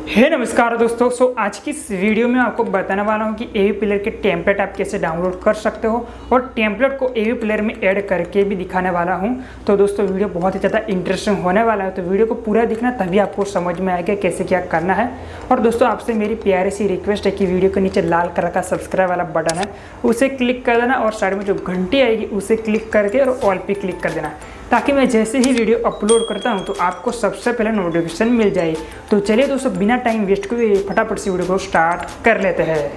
नमस्कार दोस्तों। आज की इस वीडियो में आपको बताने वाला हूं कि एवी प्लेयर के टेम्पलेट आप कैसे डाउनलोड कर सकते हो और टेम्पलेट को एवी प्लेयर में ऐड करके भी दिखाने वाला हूं। तो दोस्तों वीडियो बहुत ही ज़्यादा इंटरेस्टिंग होने वाला है, तो वीडियो को पूरा देखना तभी आपको समझ में आएगा कैसे क्या करना है। और दोस्तों आपसे मेरी प्यारी सी रिक्वेस्ट है कि वीडियो के नीचे लाल कलर का सब्सक्राइब वाला बटन है उसे क्लिक कर देना और साइड में जो घंटी आएगी उसे क्लिक करके और ऑल पे क्लिक कर देना, ताकि मैं जैसे ही वीडियो अपलोड करता हूं तो आपको सबसे पहले नोटिफिकेशन मिल जाए। तो चलिए दोस्तों बिना टाइम वेस्ट किए फटाफट से वीडियो को स्टार्ट कर लेते हैं।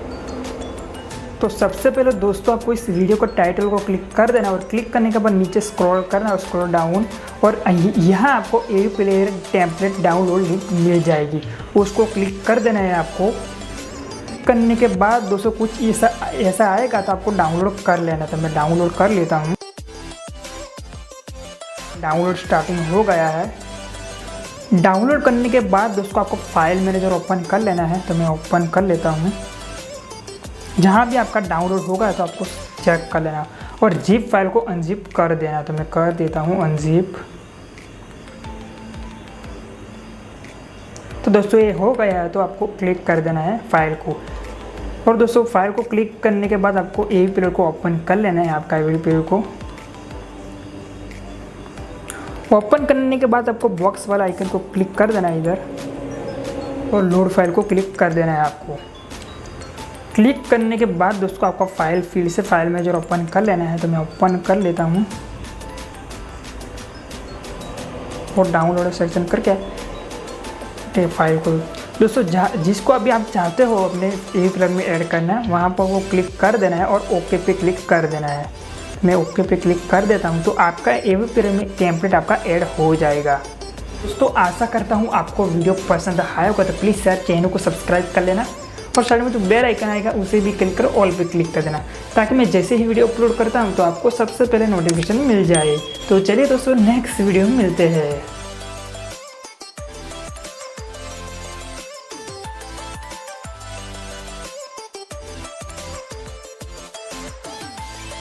तो सबसे पहले दोस्तों आपको इस वीडियो को टाइटल को क्लिक कर देना और क्लिक करने के बाद नीचे स्क्रॉल करना और स्क्रॉल डाउन, और यहाँ आपको एवी प्लेयर टेम्पलेट डाउनलोड लिंक मिल जाएगी, उसको क्लिक कर देना है। आपको करने के बाद दोस्तों कुछ ऐसा आएगा तो आपको डाउनलोड कर लेना। तो मैं डाउनलोड कर लेता हूँ। डाउनलोड स्टार्टिंग हो गया है। डाउनलोड करने के बाद दोस्तों आपको फाइल मैनेजर ओपन कर लेना है। तो मैं ओपन कर लेता हूँ। जहाँ भी आपका डाउनलोड होगा तो आपको चेक कर लेना और जिप फाइल को अनजिप कर देना। तो मैं कर देता हूँ अनजिप। तो दोस्तों ये हो गया है, तो आपको क्लिक कर देना है फाइल को। और दोस्तों फाइल को क्लिक करने के बाद आपको एवी प्लेयर को ओपन कर लेना है। आपका एवी प्लेयर को ओपन करने के बाद आपको बॉक्स वाला आइकन को क्लिक कर देना है इधर, और लोड फाइल को क्लिक कर देना है। आपको क्लिक करने के बाद दोस्तों आपका फाइल फील्ड से फाइल मैनेजर ओपन कर लेना है। तो मैं ओपन कर लेता हूँ और डाउनलोड सेक्शन करके फाइल को दोस्तों जिसको अभी आप चाहते हो अपने एवी प्लेयर में ऐड करना है वहाँ पर वो क्लिक कर देना है और ओके पे क्लिक कर देना है। मैं ओके पे क्लिक कर देता हूं तो आपका एवी प्लेयर में टेम्पलेट आपका ऐड हो जाएगा। दोस्तों आशा करता हूं आपको वीडियो पसंद आया होगा, तो प्लीज़ यार चैनल को सब्सक्राइब कर लेना और साइड में जो बेल आइकन आएगा उसे भी क्लिक कर ऑल पे क्लिक कर देना, ताकि मैं जैसे ही वीडियो अपलोड करता हूं तो आपको सबसे पहले नोटिफिकेशन मिल जाए। तो चलिए दोस्तों नेक्स्ट वीडियो में मिलते हैं।